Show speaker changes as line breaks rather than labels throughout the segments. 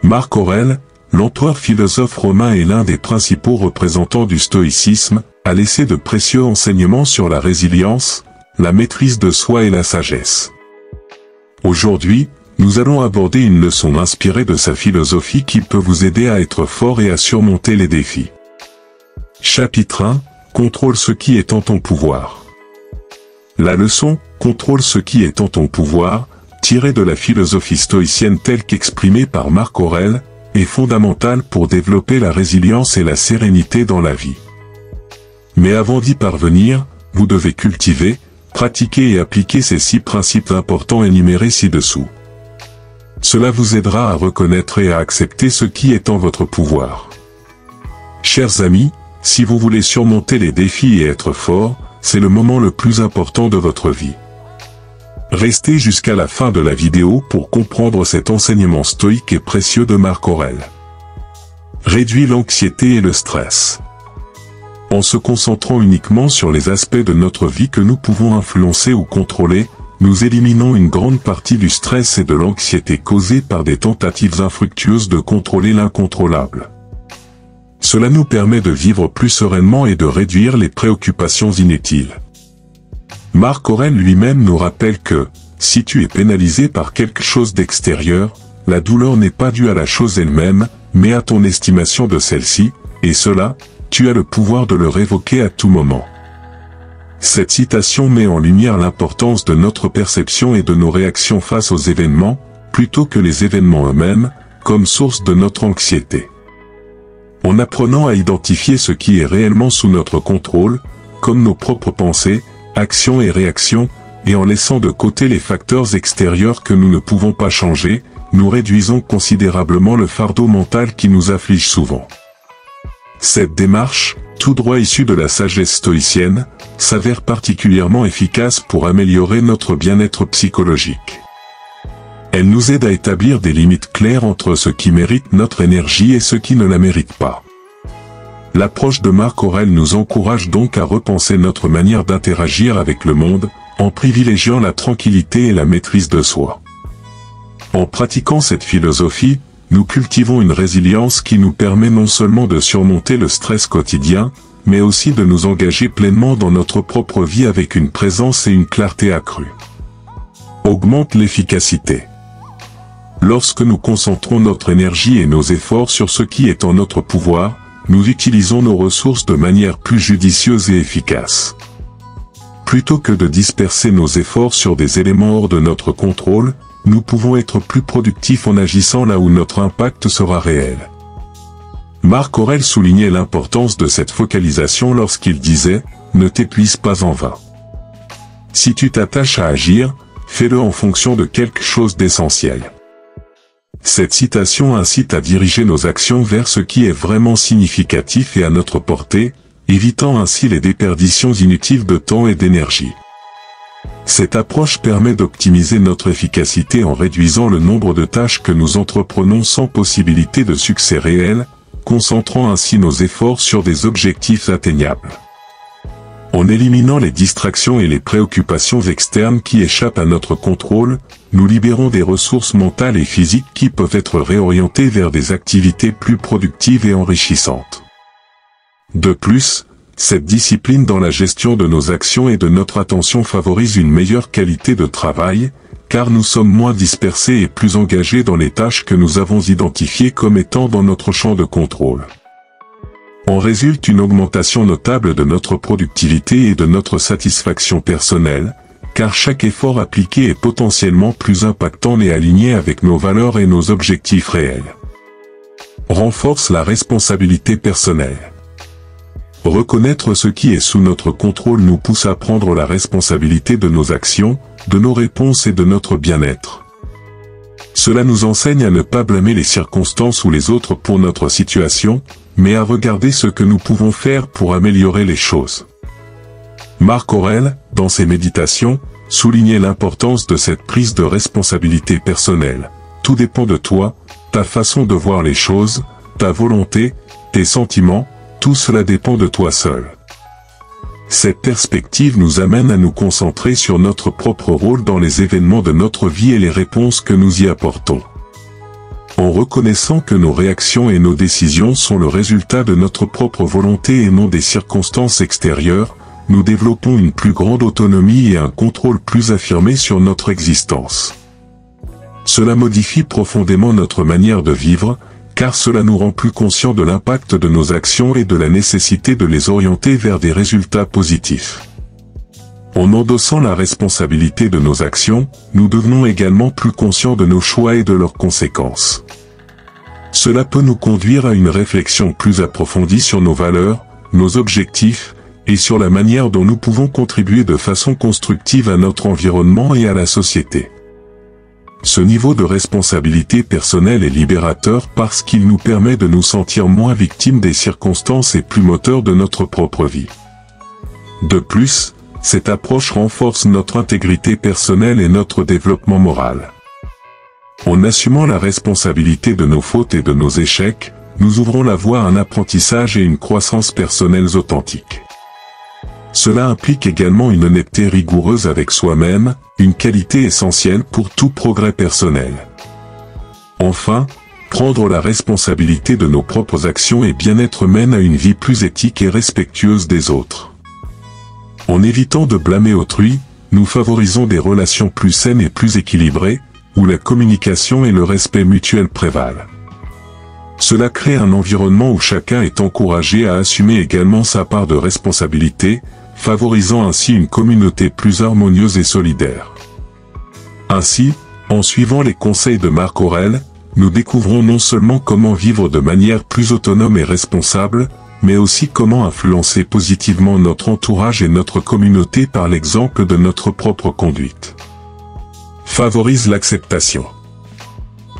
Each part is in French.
Marc Aurèle, l'empereur philosophe romain et l'un des principaux représentants du stoïcisme, a laissé de précieux enseignements sur la résilience, la maîtrise de soi et la sagesse. Aujourd'hui, nous allons aborder une leçon inspirée de sa philosophie qui peut vous aider à être fort et à surmonter les défis. Chapitre 1. Contrôle ce qui est en ton pouvoir. La leçon « Contrôle ce qui est en ton pouvoir », tirée de la philosophie stoïcienne telle qu'exprimée par Marc Aurèle, est fondamentale pour développer la résilience et la sérénité dans la vie. Mais avant d'y parvenir, vous devez cultiver, pratiquer et appliquer ces 6 principes importants énumérés ci-dessous. Cela vous aidera à reconnaître et à accepter ce qui est en votre pouvoir. Chers amis, si vous voulez surmonter les défis et être fort, c'est le moment le plus important de votre vie. Restez jusqu'à la fin de la vidéo pour comprendre cet enseignement stoïque et précieux de Marc Aurèle. Réduit l'anxiété et le stress. En se concentrant uniquement sur les aspects de notre vie que nous pouvons influencer ou contrôler, nous éliminons une grande partie du stress et de l'anxiété causée par des tentatives infructueuses de contrôler l'incontrôlable. Cela nous permet de vivre plus sereinement et de réduire les préoccupations inutiles. Marc Aurèle lui-même nous rappelle que, si tu es pénalisé par quelque chose d'extérieur, la douleur n'est pas due à la chose elle-même, mais à ton estimation de celle-ci, et cela, tu as le pouvoir de le révoquer à tout moment. Cette citation met en lumière l'importance de notre perception et de nos réactions face aux événements, plutôt que les événements eux-mêmes, comme source de notre anxiété. En apprenant à identifier ce qui est réellement sous notre contrôle, comme nos propres pensées, actions et réactions, et en laissant de côté les facteurs extérieurs que nous ne pouvons pas changer, nous réduisons considérablement le fardeau mental qui nous afflige souvent. Cette démarche, tout droit issue de la sagesse stoïcienne, s'avère particulièrement efficace pour améliorer notre bien-être psychologique. Elle nous aide à établir des limites claires entre ce qui mérite notre énergie et ce qui ne la mérite pas. L'approche de Marc Aurèle nous encourage donc à repenser notre manière d'interagir avec le monde, en privilégiant la tranquillité et la maîtrise de soi. En pratiquant cette philosophie, nous cultivons une résilience qui nous permet non seulement de surmonter le stress quotidien, mais aussi de nous engager pleinement dans notre propre vie avec une présence et une clarté accrues. Augmente l'efficacité. Lorsque nous concentrons notre énergie et nos efforts sur ce qui est en notre pouvoir, nous utilisons nos ressources de manière plus judicieuse et efficace. Plutôt que de disperser nos efforts sur des éléments hors de notre contrôle, nous pouvons être plus productifs en agissant là où notre impact sera réel. Marc Aurèle soulignait l'importance de cette focalisation lorsqu'il disait « Ne t'épuise pas en vain ». Si tu t'attaches à agir, fais-le en fonction de quelque chose d'essentiel. Cette citation incite à diriger nos actions vers ce qui est vraiment significatif et à notre portée, évitant ainsi les déperditions inutiles de temps et d'énergie. Cette approche permet d'optimiser notre efficacité en réduisant le nombre de tâches que nous entreprenons sans possibilité de succès réel, concentrant ainsi nos efforts sur des objectifs atteignables. En éliminant les distractions et les préoccupations externes qui échappent à notre contrôle, nous libérons des ressources mentales et physiques qui peuvent être réorientées vers des activités plus productives et enrichissantes. De plus, cette discipline dans la gestion de nos actions et de notre attention favorise une meilleure qualité de travail, car nous sommes moins dispersés et plus engagés dans les tâches que nous avons identifiées comme étant dans notre champ de contrôle. En résulte une augmentation notable de notre productivité et de notre satisfaction personnelle, car chaque effort appliqué est potentiellement plus impactant et aligné avec nos valeurs et nos objectifs réels. Renforce la responsabilité personnelle. Reconnaître ce qui est sous notre contrôle nous pousse à prendre la responsabilité de nos actions, de nos réponses et de notre bien-être. Cela nous enseigne à ne pas blâmer les circonstances ou les autres pour notre situation, mais à regarder ce que nous pouvons faire pour améliorer les choses. Marc Aurèle, dans ses méditations, soulignait l'importance de cette prise de responsabilité personnelle. Tout dépend de toi, ta façon de voir les choses, ta volonté, tes sentiments, tout cela dépend de toi seul. Cette perspective nous amène à nous concentrer sur notre propre rôle dans les événements de notre vie et les réponses que nous y apportons. En reconnaissant que nos réactions et nos décisions sont le résultat de notre propre volonté et non des circonstances extérieures, nous développons une plus grande autonomie et un contrôle plus affirmé sur notre existence. Cela modifie profondément notre manière de vivre, car cela nous rend plus conscients de l'impact de nos actions et de la nécessité de les orienter vers des résultats positifs. En endossant la responsabilité de nos actions, nous devenons également plus conscients de nos choix et de leurs conséquences. Cela peut nous conduire à une réflexion plus approfondie sur nos valeurs, nos objectifs, et sur la manière dont nous pouvons contribuer de façon constructive à notre environnement et à la société. Ce niveau de responsabilité personnelle est libérateur parce qu'il nous permet de nous sentir moins victimes des circonstances et plus moteurs de notre propre vie. De plus, cette approche renforce notre intégrité personnelle et notre développement moral. En assumant la responsabilité de nos fautes et de nos échecs, nous ouvrons la voie à un apprentissage et une croissance personnelle authentiques. Cela implique également une honnêteté rigoureuse avec soi-même, une qualité essentielle pour tout progrès personnel. Enfin, prendre la responsabilité de nos propres actions et bien-être mène à une vie plus éthique et respectueuse des autres. En évitant de blâmer autrui, nous favorisons des relations plus saines et plus équilibrées, où la communication et le respect mutuel prévalent. Cela crée un environnement où chacun est encouragé à assumer également sa part de responsabilité, favorisant ainsi une communauté plus harmonieuse et solidaire. Ainsi, en suivant les conseils de Marc Aurèle, nous découvrons non seulement comment vivre de manière plus autonome et responsable, mais aussi comment influencer positivement notre entourage et notre communauté par l'exemple de notre propre conduite. Favorise l'acceptation.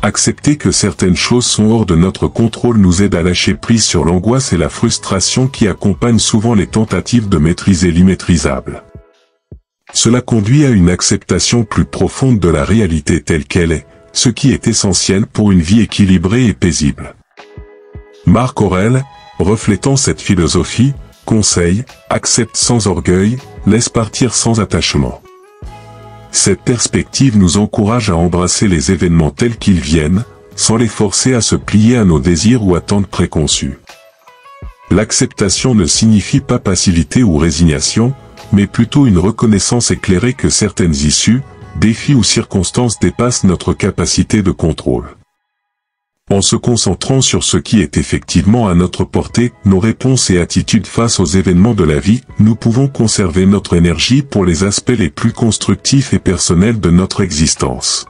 Accepter que certaines choses sont hors de notre contrôle nous aide à lâcher prise sur l'angoisse et la frustration qui accompagnent souvent les tentatives de maîtriser l'immaîtrisable. Cela conduit à une acceptation plus profonde de la réalité telle qu'elle est, ce qui est essentiel pour une vie équilibrée et paisible. Marc Aurèle, reflétant cette philosophie, conseille, accepte sans orgueil, laisse partir sans attachement. Cette perspective nous encourage à embrasser les événements tels qu'ils viennent, sans les forcer à se plier à nos désirs ou attentes préconçues. L'acceptation ne signifie pas passivité ou résignation, mais plutôt une reconnaissance éclairée que certaines issues, défis ou circonstances dépassent notre capacité de contrôle. En se concentrant sur ce qui est effectivement à notre portée, nos réponses et attitudes face aux événements de la vie, nous pouvons conserver notre énergie pour les aspects les plus constructifs et personnels de notre existence.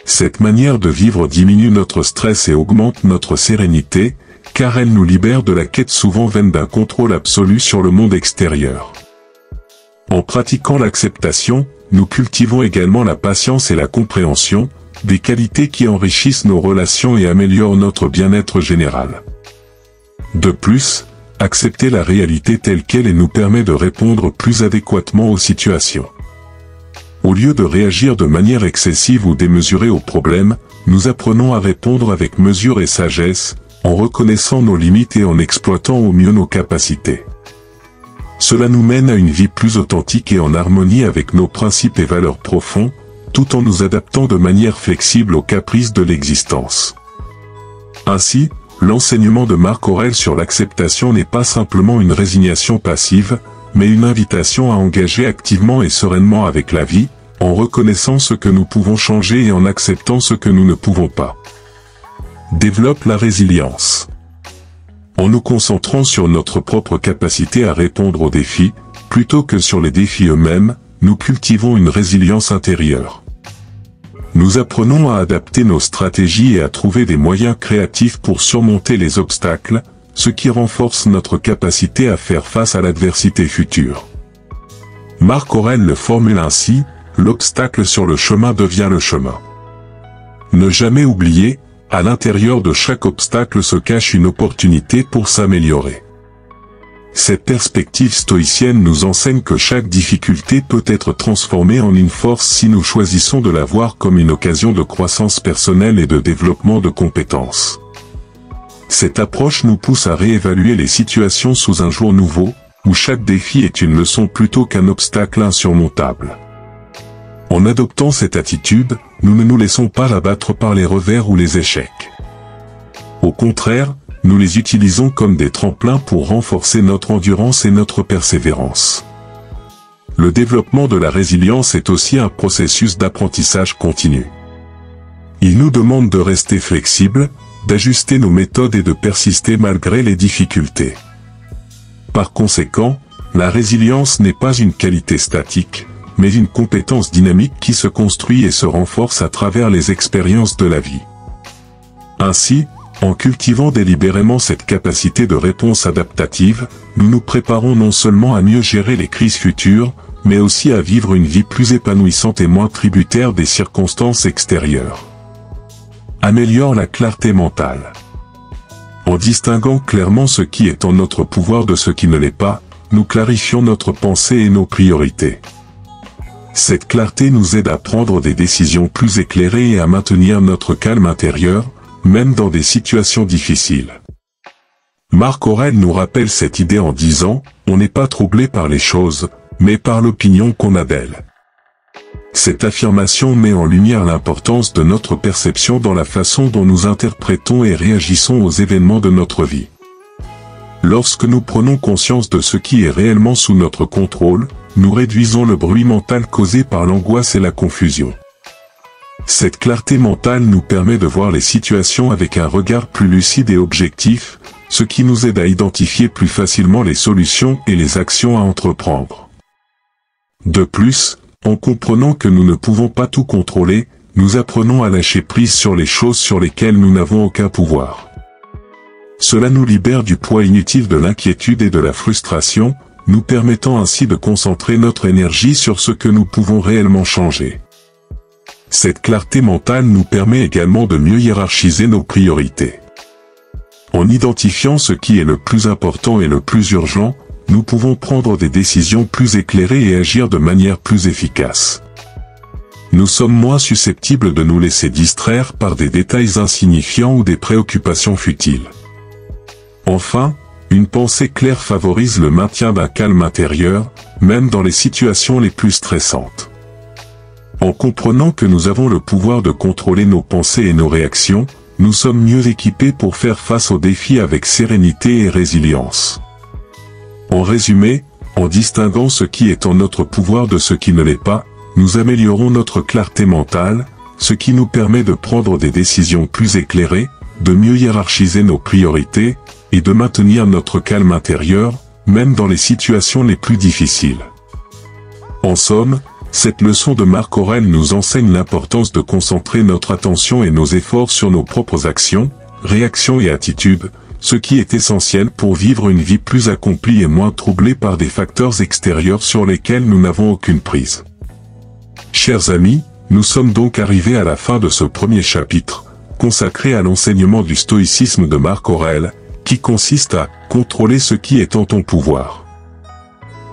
Cette manière de vivre diminue notre stress et augmente notre sérénité, car elle nous libère de la quête souvent vaine d'un contrôle absolu sur le monde extérieur. En pratiquant l'acceptation, nous cultivons également la patience et la compréhension, des qualités qui enrichissent nos relations et améliorent notre bien-être général. De plus, accepter la réalité telle qu'elle nous permet de répondre plus adéquatement aux situations. Au lieu de réagir de manière excessive ou démesurée aux problèmes, nous apprenons à répondre avec mesure et sagesse, en reconnaissant nos limites et en exploitant au mieux nos capacités. Cela nous mène à une vie plus authentique et en harmonie avec nos principes et valeurs profonds, tout en nous adaptant de manière flexible aux caprices de l'existence. Ainsi, l'enseignement de Marc Aurèle sur l'acceptation n'est pas simplement une résignation passive, mais une invitation à engager activement et sereinement avec la vie, en reconnaissant ce que nous pouvons changer et en acceptant ce que nous ne pouvons pas. Développe la résilience. En nous concentrant sur notre propre capacité à répondre aux défis, plutôt que sur les défis eux-mêmes, nous cultivons une résilience intérieure. Nous apprenons à adapter nos stratégies et à trouver des moyens créatifs pour surmonter les obstacles, ce qui renforce notre capacité à faire face à l'adversité future. Marc Aurèle le formule ainsi, l'obstacle sur le chemin devient le chemin. Ne jamais oublier, à l'intérieur de chaque obstacle se cache une opportunité pour s'améliorer. Cette perspective stoïcienne nous enseigne que chaque difficulté peut être transformée en une force si nous choisissons de la voir comme une occasion de croissance personnelle et de développement de compétences. Cette approche nous pousse à réévaluer les situations sous un jour nouveau, où chaque défi est une leçon plutôt qu'un obstacle insurmontable. En adoptant cette attitude, nous ne nous laissons pas abattre par les revers ou les échecs. Au contraire, nous les utilisons comme des tremplins pour renforcer notre endurance et notre persévérance. Le développement de la résilience est aussi un processus d'apprentissage continu. Il nous demande de rester flexibles, d'ajuster nos méthodes et de persister malgré les difficultés. Par conséquent, la résilience n'est pas une qualité statique, mais une compétence dynamique qui se construit et se renforce à travers les expériences de la vie. Ainsi, en cultivant délibérément cette capacité de réponse adaptative, nous nous préparons non seulement à mieux gérer les crises futures, mais aussi à vivre une vie plus épanouissante et moins tributaire des circonstances extérieures. Améliore la clarté mentale. En distinguant clairement ce qui est en notre pouvoir de ce qui ne l'est pas, nous clarifions notre pensée et nos priorités. Cette clarté nous aide à prendre des décisions plus éclairées et à maintenir notre calme intérieur, même dans des situations difficiles. Marc Aurèle nous rappelle cette idée en disant « On n'est pas troublé par les choses, mais par l'opinion qu'on a d'elles ». Cette affirmation met en lumière l'importance de notre perception dans la façon dont nous interprétons et réagissons aux événements de notre vie. Lorsque nous prenons conscience de ce qui est réellement sous notre contrôle, nous réduisons le bruit mental causé par l'angoisse et la confusion. Cette clarté mentale nous permet de voir les situations avec un regard plus lucide et objectif, ce qui nous aide à identifier plus facilement les solutions et les actions à entreprendre. De plus, en comprenant que nous ne pouvons pas tout contrôler, nous apprenons à lâcher prise sur les choses sur lesquelles nous n'avons aucun pouvoir. Cela nous libère du poids inutile de l'inquiétude et de la frustration, nous permettant ainsi de concentrer notre énergie sur ce que nous pouvons réellement changer. Cette clarté mentale nous permet également de mieux hiérarchiser nos priorités. En identifiant ce qui est le plus important et le plus urgent, nous pouvons prendre des décisions plus éclairées et agir de manière plus efficace. Nous sommes moins susceptibles de nous laisser distraire par des détails insignifiants ou des préoccupations futiles. Enfin, une pensée claire favorise le maintien d'un calme intérieur, même dans les situations les plus stressantes. En comprenant que nous avons le pouvoir de contrôler nos pensées et nos réactions, nous sommes mieux équipés pour faire face aux défis avec sérénité et résilience. En résumé, en distinguant ce qui est en notre pouvoir de ce qui ne l'est pas, nous améliorons notre clarté mentale, ce qui nous permet de prendre des décisions plus éclairées, de mieux hiérarchiser nos priorités, et de maintenir notre calme intérieur, même dans les situations les plus difficiles. En somme, cette leçon de Marc Aurèle nous enseigne l'importance de concentrer notre attention et nos efforts sur nos propres actions, réactions et attitudes, ce qui est essentiel pour vivre une vie plus accomplie et moins troublée par des facteurs extérieurs sur lesquels nous n'avons aucune prise. Chers amis, nous sommes donc arrivés à la fin de ce premier chapitre, consacré à l'enseignement du stoïcisme de Marc Aurèle, qui consiste à contrôler ce qui est en ton pouvoir.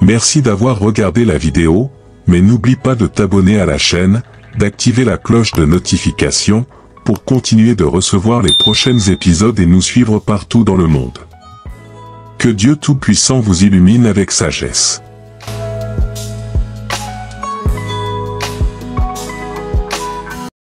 Merci d'avoir regardé la vidéo, mais n'oublie pas de t'abonner à la chaîne, d'activer la cloche de notification, pour continuer de recevoir les prochains épisodes et nous suivre partout dans le monde. Que Dieu Tout-Puissant vous illumine avec sagesse.